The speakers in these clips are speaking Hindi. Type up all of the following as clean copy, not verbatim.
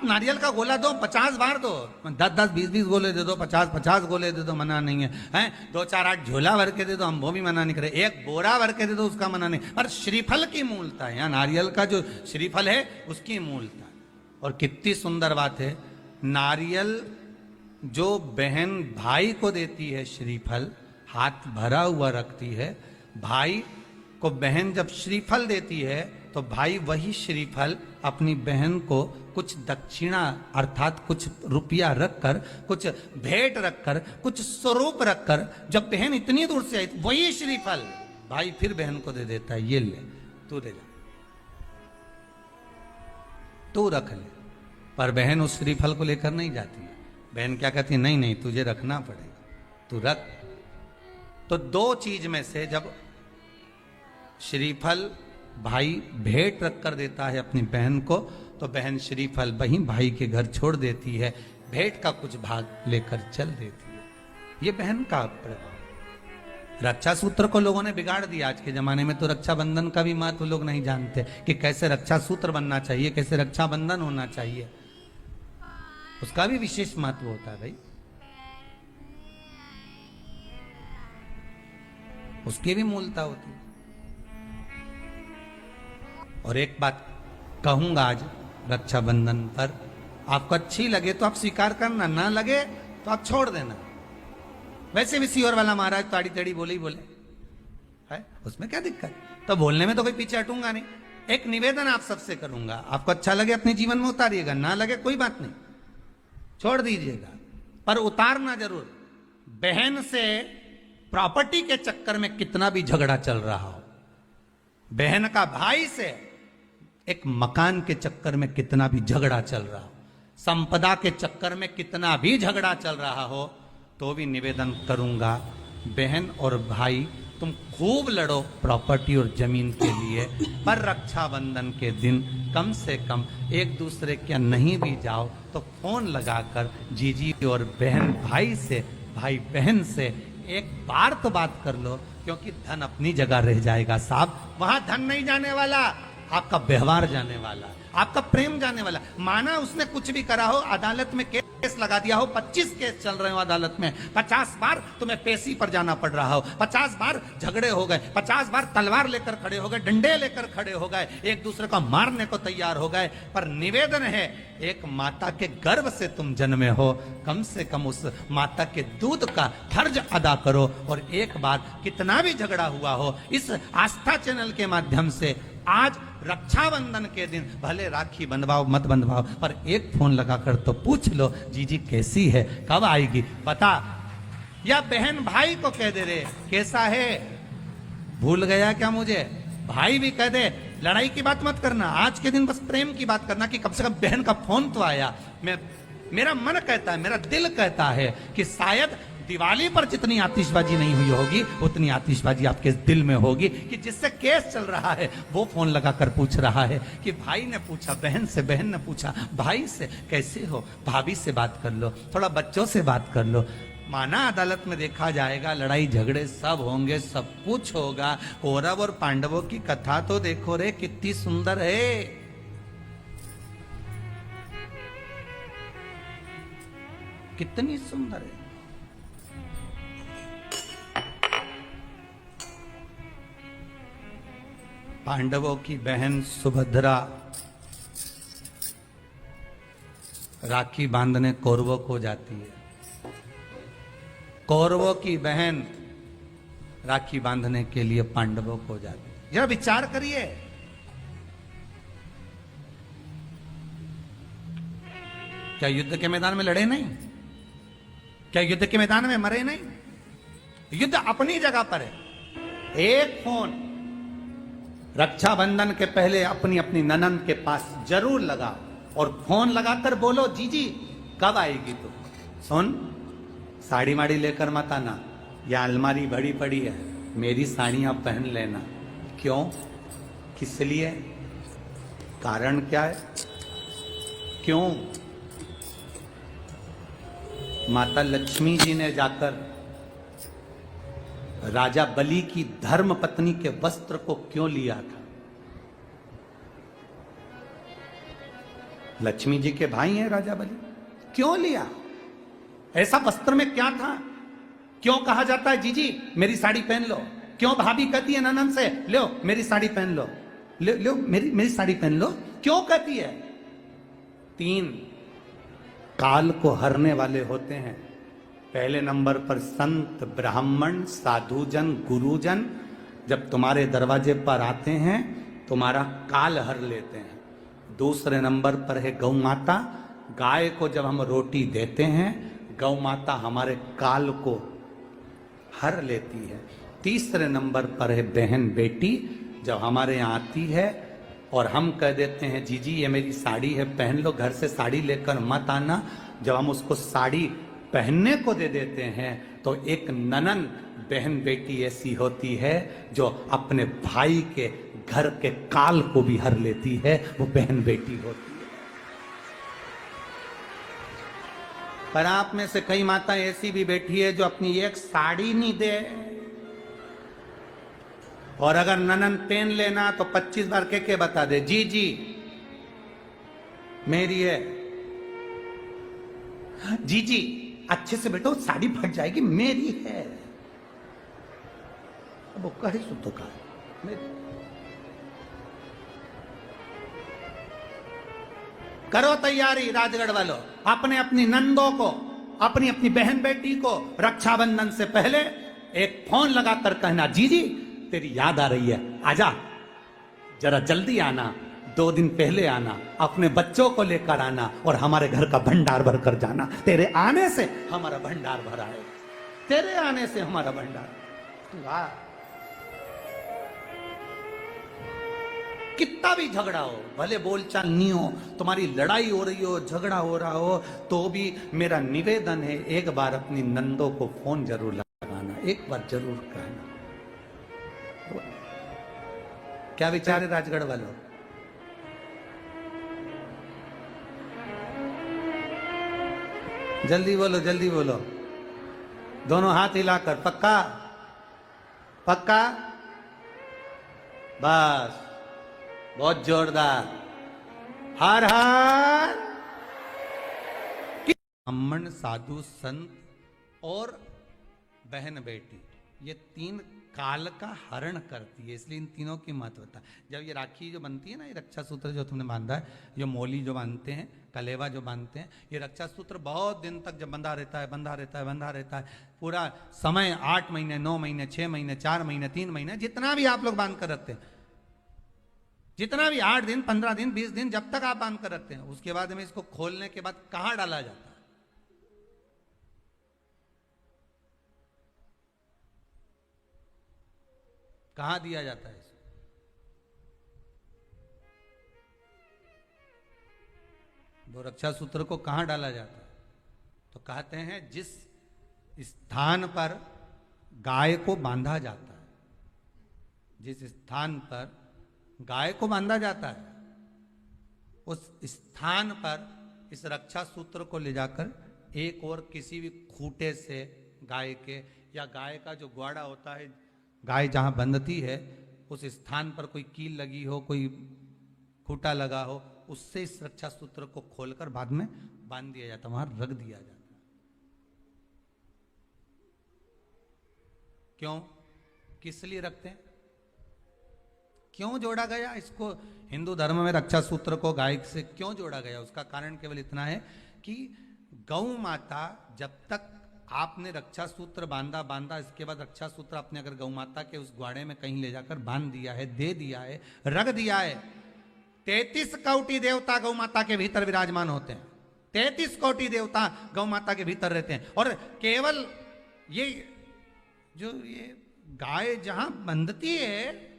आप नारियल का गोला दो 50 बार दो, 10-10, 20-20 गोले दे दो, 50-50 गोले दे दो, मना नहीं है, हैं 2-4-8 झोला भर के दे दो, हम वो भी मना नहीं करे, एक बोरा भर के दे दो, उसका मना नहीं। पर श्रीफल की मूलता है, यहाँ नारियल का जो श्रीफल है उसकी मूलता है। और कितनी सुंदर बात है, नारियल जो बहन भाई को देती है श्रीफल, हाथ भरा हुआ रखती है, भाई को बहन जब श्रीफल देती है तो भाई वही श्रीफल अपनी बहन को कुछ दक्षिणा अर्थात कुछ रुपया रखकर, कुछ भेंट रखकर, कुछ स्वरूप रखकर, जब बहन इतनी दूर से आई वही श्रीफल भाई फिर बहन को दे देता है, ये ले तू दे जा, तू रख ले। पर बहन उस श्रीफल को लेकर नहीं जाती है, बहन क्या कहती है, नहीं नहीं तुझे रखना पड़ेगा, तू रख। तो दो चीज में से जब श्रीफल भाई भेंट रख कर देता है अपनी बहन को, तो बहन श्रीफल वहीं भाई के घर छोड़ देती है, भेंट का कुछ भाग लेकर चल देती है। ये बहन का प्रभाव। रक्षा सूत्र को लोगों ने बिगाड़ दिया आज के जमाने में, तो रक्षाबंधन का भी महत्व लोग नहीं जानते कि कैसे रक्षा सूत्र बनना चाहिए, कैसे रक्षाबंधन होना चाहिए, उसका भी विशेष महत्व होता है भाई, उसकी भी मूलता होती है। और एक बात कहूंगा आज रक्षाबंधन पर, आपको अच्छी लगे तो आप स्वीकार करना, ना लगे तो आप छोड़ देना। वैसे भी सीहोर वाला महाराज ताड़ी तड़ी बोले ही बोले है, उसमें क्या दिक्कत, तो बोलने में तो कोई पीछे हटूंगा नहीं। एक निवेदन आप सबसे करूंगा, आपको अच्छा लगे अपने जीवन में उतारिएगा, ना लगे कोई बात नहीं, छोड़ दीजिएगा, पर उतारना जरूर। बहन से प्रॉपर्टी के चक्कर में कितना भी झगड़ा चल रहा हो, बहन का भाई से एक मकान के चक्कर में कितना भी झगड़ा चल रहा हो, संपदा के चक्कर में कितना भी झगड़ा चल रहा हो, तो भी निवेदन करूंगा, बहन और भाई तुम खूब लड़ो प्रॉपर्टी और जमीन के लिए, पर रक्षाबंधन के दिन कम से कम एक दूसरे के नहीं भी जाओ तो फोन लगाकर जीजी और बहन भाई से, भाई बहन से एक बार तो बात कर लो, क्योंकि धन अपनी जगह रह जाएगा साहब, वहां धन नहीं जाने वाला, आपका व्यवहार जाने वाला, आपका प्रेम जाने वाला। माना उसने कुछ भी करा हो, अदालत में केस लगा दिया हो, 25 केस चल रहे हो अदालत में, 50 बार तुम्हें पेशी पर जाना पड़ रहा हो, 50 बार झगड़े हो गए, 50 बार तलवार लेकर खड़े हो गए, डंडे लेकर खड़े हो गए, एक दूसरे को मारने को तैयार हो गए, पर निवेदन है, एक माता के गर्भ से तुम जन्मे हो, कम से कम उस माता के दूध का फर्ज अदा करो। और एक बार कितना भी झगड़ा हुआ हो, इस आस्था चैनल के माध्यम से आज रक्षाबंधन के दिन भले राखी बंधवाओ मत बंधवाओ, पर एक फोन लगाकर तो पूछ लो, जीजी कैसी है, कब आएगी बता, या बहन भाई को कह दे रे कैसा है, भूल गया क्या मुझे, भाई भी कह दे, लड़ाई की बात मत करना, आज के दिन बस प्रेम की बात करना कि कम से कम बहन का फोन तो आया। मेरा मन कहता है, मेरा दिल कहता है कि शायद दिवाली पर जितनी आतिशबाजी नहीं हुई होगी उतनी आतिशबाजी आपके दिल में होगी, कि जिससे केस चल रहा है वो फोन लगाकर पूछ रहा है कि भाई ने पूछा बहन से, बहन ने पूछा भाई से, कैसे हो, भाभी से बात कर लो, थोड़ा बच्चों से बात कर लो। माना अदालत में देखा जाएगा, लड़ाई झगड़े सब होंगे, सब कुछ होगा, कौरव और पांडवों की कथा तो देखो रे कितनी सुंदर है, कितनी सुंदर है। पांडवों की बहन सुभद्रा राखी बांधने कौरवों को जाती है, कौरवों की बहन राखी बांधने के लिए पांडवों को जाती है। जरा विचार करिए, क्या युद्ध के मैदान में लड़े नहीं, क्या युद्ध के मैदान में मरे नहीं, युद्ध अपनी जगह पर है। एक फोन रक्षाबंधन के पहले अपनी अपनी ननंद के पास जरूर लगा और फोन लगाकर बोलो, जीजी कब आएगी तू, सुन साड़ी माड़ी लेकर मत आना, या अलमारी बड़ी पड़ी है, मेरी साड़ियां पहन लेना। क्यों, किस लिए, कारण क्या है, क्यों, माता लक्ष्मी जी ने जाकर राजा बलि की धर्म पत्नी के वस्त्र को क्यों लिया था, लक्ष्मी जी के भाई हैं राजा बलि। क्यों लिया? ऐसा वस्त्र में क्या था? क्यों कहा जाता है जीजी मेरी साड़ी पहन लो? क्यों भाभी कहती है ननन से लो मेरी साड़ी पहन लो, लो मेरी साड़ी पहन लो? क्यों कहती है? 3 काल को हरने वाले होते हैं। पहले नंबर पर संत, ब्राह्मण, साधुजन, गुरुजन जब तुम्हारे दरवाजे पर आते हैं तुम्हारा काल हर लेते हैं। दूसरे नंबर पर है गौ माता। गाय को जब हम रोटी देते हैं गौ माता हमारे काल को हर लेती है। तीसरे नंबर पर है बहन बेटी। जब हमारे यहाँ आती है और हम कह देते हैं जीजी ये मेरी साड़ी है पहन लो, घर से साड़ी लेकर मत आना, जब हम उसको साड़ी पहनने को दे देते हैं तो एक ननन बहन बेटी ऐसी होती है जो अपने भाई के घर के काल को भी हर लेती है, वो बहन बेटी होती है। पर आप में से कई माता ऐसी भी बैठी है जो अपनी एक साड़ी नहीं दे, और अगर ननन पहन लेना तो 25 बार के बता दे जी जी मेरी है, जी जी अच्छे से बैठो साड़ी फट जाएगी मेरी है। अब वो कहे सुतो का करो तैयारी राजगढ़ वालों, अपने अपनी नंदों को, अपनी अपनी बहन बेटी को रक्षाबंधन से पहले एक फोन लगाकर कहना जी जी तेरी याद आ रही है, आजा जरा जल्दी आना, 2 दिन पहले आना, अपने बच्चों को लेकर आना और हमारे घर का भंडार भर कर जाना। तेरे आने से हमारा भंडार भर आएगा, तेरे आने से हमारा भंडार। वाह, कितना भी झगड़ा हो, भले बोलचाल नहीं हो, तुम्हारी लड़ाई हो रही हो, झगड़ा हो रहा हो, तो भी मेरा निवेदन है एक बार अपनी नंदों को फोन जरूर लगाना, एक बार जरूर कहना। क्या विचार है राजगढ़ वालों? जल्दी बोलो, जल्दी बोलो, दोनों हाथ हिलाकर। पक्का पक्का? बस, बहुत जोरदार। हर हर। ब्राह्मण, साधु, संत और बहन बेटी, ये 3 काल का हरण करती है, इसलिए इन तीनों की महत्वता। जब ये राखी जो बनती है ना, ये रक्षा सूत्र जो तुमने बांधा है, जो मोली जो बांधते हैं, कलेवा जो बांधते हैं, ये रक्षा सूत्र बहुत दिन तक जब बंधा रहता है, बंधा रहता है, बंधा रहता है, पूरा समय 8 महीने, 9 महीने, 6 महीने, 4 महीने, 3 महीने, जितना भी आप लोग बांध कर रखते हैं, जितना भी 8 दिन, 15 दिन, 20 दिन, जब तक आप बांध कर रखते हैं, उसके बाद में इसको खोलने के बाद कहां डाला जाता है? कहां दिया जाता है इसको? वो रक्षा सूत्र को कहां डाला जाता है? तो कहते हैं जिस स्थान पर गाय को बांधा जाता है, जिस स्थान पर गाय को बांधा जाता है, उस स्थान पर इस रक्षा सूत्र को ले जाकर एक और किसी भी खूंटे से गाय के, या गाय का जो ग्वाड़ा होता है, गाय जहां बंधती है उस स्थान पर कोई कील लगी हो, कोई खूंटा लगा हो, उससे इस रक्षा सूत्र को खोलकर बाद में बांध दिया जाता, वहां रख दिया जाता। क्यों, किस लिए रखते हैं, क्यों जोड़ा गया इसको? हिंदू धर्म में रक्षा सूत्र को गाय से क्यों जोड़ा गया? उसका कारण केवल इतना है कि गौ माता, जब तक आपने रक्षा सूत्र बांधा, इसके बाद रक्षा सूत्र आपने अगर गौ माता के उस ग्वाड़े में कहीं ले जाकर बांध दिया है, दे दिया है, रख दिया है, 33 कोटि देवता गौ माता के भीतर विराजमान होते हैं, 33 कोटि देवता गौ माता के भीतर रहते हैं, और केवल ये जो ये गाय जहां बंधती है,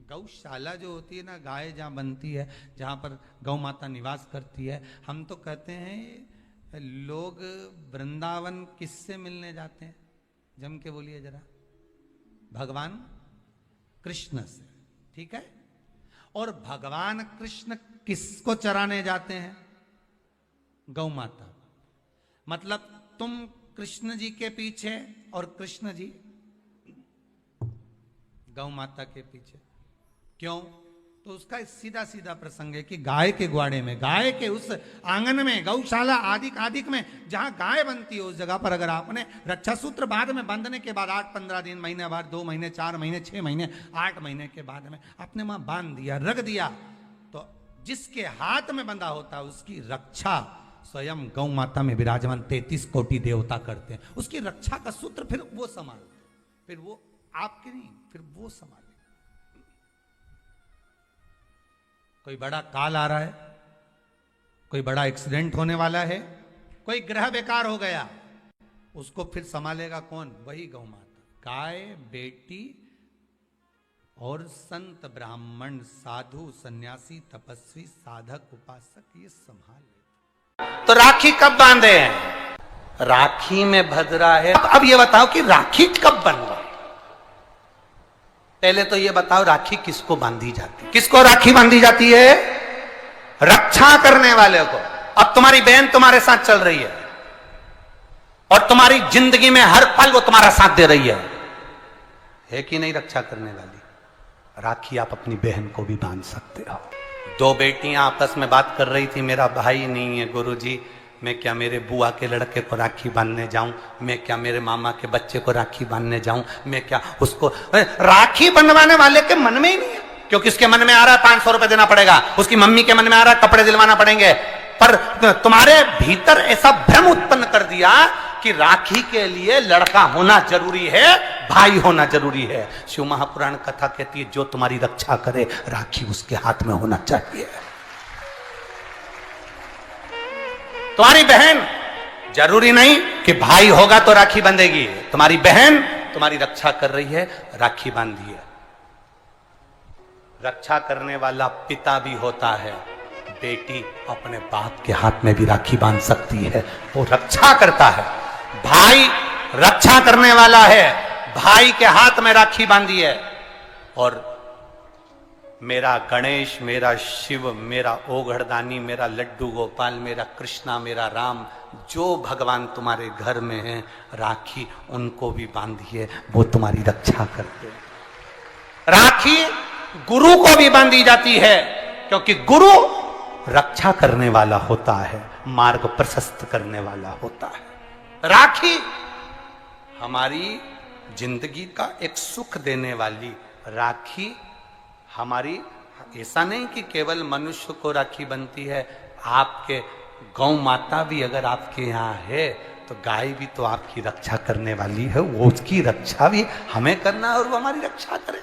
गौशाला जो होती है ना, गाय जहां बनती है, जहां पर गौ माता निवास करती है, हम तो कहते हैं लोग वृंदावन किससे मिलने जाते हैं? जम के बोलिए जरा। भगवान कृष्ण से, ठीक है? और भगवान कृष्ण किसको चराने जाते हैं? गौ माता। मतलब तुम कृष्ण जी के पीछे और कृष्ण जी गौ माता के पीछे। क्यों? तो उसका सीधा सीधा प्रसंग है कि गाय के ग्वाड़े में, गाय के उस आंगन में, गौशाला आदि आदि में जहां गाय बनती है, उस जगह पर अगर आपने रक्षा सूत्र बाद में बंधने के बाद 8-15 दिन, महीने बाद, 2 महीने, 4 महीने, 6 महीने, 8 महीने के बाद में आपने वहां बांध दिया, रख दिया, तो जिसके हाथ में बंधा होता है उसकी रक्षा स्वयं गौ माता में विराजमान 33 कोटि देवता करते हैं। उसकी रक्षा का सूत्र फिर वो संभालते, फिर वो आपके नहीं, फिर वो संभाले। कोई बड़ा काल आ रहा है, कोई बड़ा एक्सीडेंट होने वाला है, कोई ग्रह बेकार हो गया, उसको फिर संभालेगा कौन? वही गौ माता। गाय, बेटी और संत, ब्राह्मण, साधु, सन्यासी, तपस्वी, साधक, उपासक ये संभाल लेते। तो राखी कब बांधे हैं? राखी में भद्रा है। अब ये बताओ कि राखी कब बंधो? पहले तो ये बताओ राखी किसको बांधी जाती है? किसको राखी बांधी जाती है? रक्षा करने वाले को। अब तुम्हारी बहन तुम्हारे साथ चल रही है और तुम्हारी जिंदगी में हर पल वो तुम्हारा साथ दे रही है कि नहीं? रक्षा करने वाली राखी आप अपनी बहन को भी बांध सकते हो। 2 बेटियां आपस में बात कर रही थी, मेरा भाई नहीं है गुरुजी, मैं क्या मेरे बुआ के लड़के को राखी बांधने जाऊं? मैं क्या मेरे मामा के बच्चे को राखी बांधने जाऊं? मैं क्या उसको? राखी बंधवाने वाले के मन में ही नहीं है, क्योंकि उसके मन में आ रहा है 500 रुपए देना पड़ेगा, उसकी मम्मी के मन में आ रहा है कपड़े दिलवाना पड़ेंगे। पर तुम्हारे भीतर ऐसा भ्रम उत्पन्न कर दिया कि राखी के लिए लड़का होना जरूरी है, भाई होना जरूरी है। शिव महापुराण कथा कहती है जो तुम्हारी रक्षा करे राखी उसके हाथ में होना चाहिए। तुम्हारी बहन जरूरी नहीं कि भाई होगा तो राखी बंधेगी, तुम्हारी बहन तुम्हारी रक्षा कर रही है, राखी बांधिए। रक्षा करने वाला पिता भी होता है, बेटी अपने बाप के हाथ में भी राखी बांध सकती है, वो रक्षा करता है। भाई रक्षा करने वाला है, भाई के हाथ में राखी बांधी है। और मेरा गणेश, मेरा शिव, मेरा ओघड़दानी, मेरा लड्डू गोपाल, मेरा कृष्णा, मेरा राम, जो भगवान तुम्हारे घर में है, राखी उनको भी बांधिए, वो तुम्हारी रक्षा करते हैं। राखी गुरु को भी बांधी जाती है, क्योंकि गुरु रक्षा करने वाला होता है, मार्ग प्रशस्त करने वाला होता है। राखी हमारी जिंदगी का एक सुख देने वाली, राखी हमारी, ऐसा नहीं कि केवल मनुष्य को राखी बनती है, आपके गौ माता भी अगर आपके यहाँ है तो गाय भी तो आपकी रक्षा करने वाली है, वो उसकी रक्षा भी हमें करना है और वो हमारी रक्षा करे।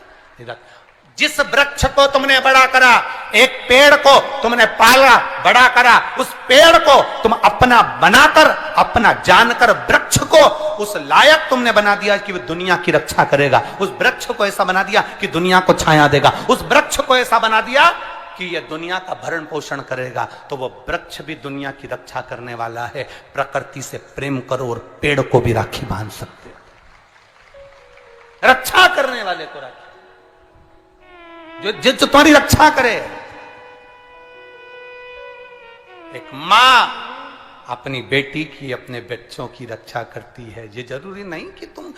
जिस वृक्ष को तुमने बड़ा करा, एक पेड़ को तुमने पाला, बड़ा करा, उस पेड़ को तुम अपना बनाकर, अपना जानकर वृक्ष को उस लायक तुमने बना दिया कि वो दुनिया की रक्षा करेगा। उस वृक्ष को ऐसा बना दिया कि दुनिया को छाया देगा। उस वृक्ष को ऐसा बना दिया कि यह दुनिया का भरण पोषण करेगा। तो वो वृक्ष भी दुनिया की रक्षा करने वाला है। प्रकृति से प्रेम करो और पेड़ को भी राखी बांध सकते हो। रक्षा करने वाले को राखी, जो तुम्हारी रक्षा करे। एक मां अपनी बेटी की, अपने बच्चों की रक्षा करती है। ये जरूरी नहीं कि तुम,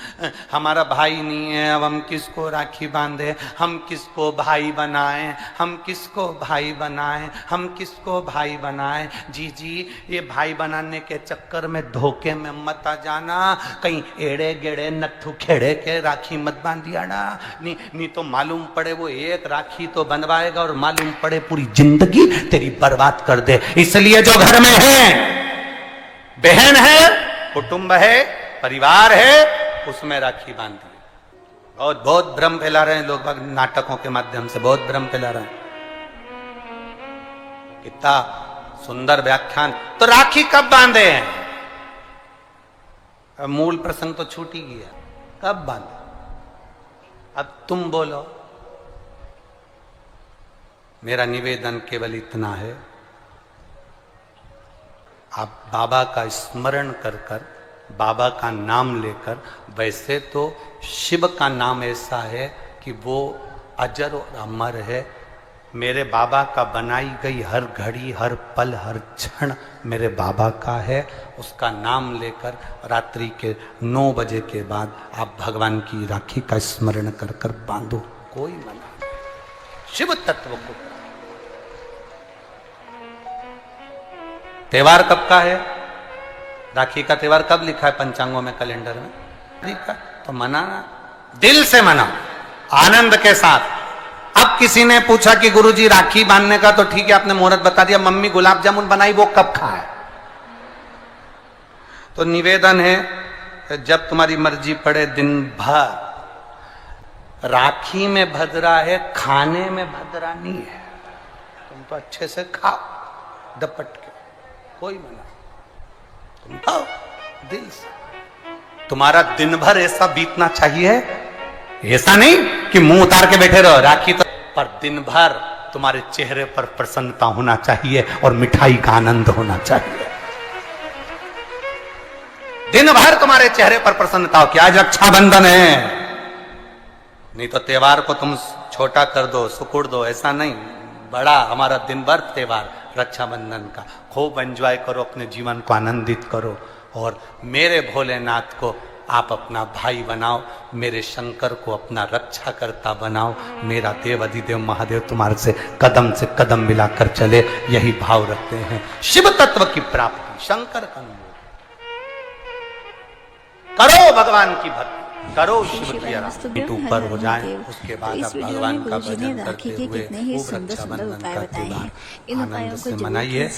हमारा भाई नहीं है अब हम किसको राखी बांधे, हम किसको भाई बनाएं, हम किसको भाई बनाएं, हम किसको भाई बनाएं। जी ये भाई बनाने के चक्कर में धोखे में मत आ जाना, कहीं एड़े गेड़े नट्ठू खेड़े के राखी मत बांधिया ना। नहीं तो मालूम पड़े वो एक राखी तो बनवाएगा और मालूम पड़े पूरी जिंदगी तेरी बर्बाद कर दे। इसलिए जो घर में है, बहन है, कुटुंब है, परिवार है, उसमें राखी बांधी। बहुत भ्रम फैला रहे हैं लोग, नाटकों के माध्यम से बहुत भ्रम फैला रहे हैं। कितना सुंदर व्याख्यान। तो राखी कब बांधे हैं? अब मूल प्रसंग तो छूट ही गया, कब बांधे? अब तुम बोलो। मेरा निवेदन केवल इतना है, आप बाबा का स्मरण कर कर, बाबा का नाम लेकर, वैसे तो शिव का नाम ऐसा है कि वो अजर और अमर है। मेरे बाबा का बनाई गई हर घड़ी, हर पल, हर क्षण मेरे बाबा का है। उसका नाम लेकर रात्रि के 9 बजे के बाद आप भगवान की राखी का स्मरण कर कर बांधो, कोई मना नहीं। शिव तत्व को। त्योहार कब का है? राखी का त्योहार कब लिखा है पंचांगों में, कैलेंडर में? लिखा तो मनाना, दिल से मनाओ, आनंद के साथ। अब किसी ने पूछा कि गुरुजी राखी बांधने का तो ठीक है, आपने मुहूर्त बता दिया, मम्मी गुलाब जामुन बनाई, वो कब खाए? तो निवेदन है, जब तुम्हारी मर्जी पड़े दिन भर। राखी में भद्रा है, खाने में भद्रा नहीं है। तुम तो अच्छे से खाओ दपट के, कोई मना, तुम खाओ दिल से। तुम्हारा दिन भर ऐसा बीतना चाहिए, ऐसा नहीं कि मुंह उतार के बैठे रहो राखी तो, पर दिन भर तुम्हारे चेहरे पर प्रसन्नता होना चाहिए और मिठाई का आनंद होना चाहिए। दिन भर तुम्हारे चेहरे पर प्रसन्नता हो कि आज रक्षाबंधन है। नहीं तो त्योहार को तुम छोटा कर दो, सुकुड़ दो, ऐसा नहीं। बड़ा हमारा दिन भर त्योहार रक्षाबंधन का, खूब एंजॉय करो, अपने जीवन को आनंदित करो। और मेरे भोलेनाथ को आप अपना भाई बनाओ, मेरे शंकर को अपना रक्षा करता बनाओ। मेरा देव अधिदेव महादेव तुम्हारे से कदम मिलाकर चले, यही भाव रखते हैं। शिव तत्व की प्राप्ति, शंकर का अनुभव करो, भगवान की भक्ति करो, शिव की आराधना ऊपर हो जाए। उसके बाद आप भगवान का भजन करते हुए खूब रक्षाबंधन का त्योहार आनंद से मनाइए।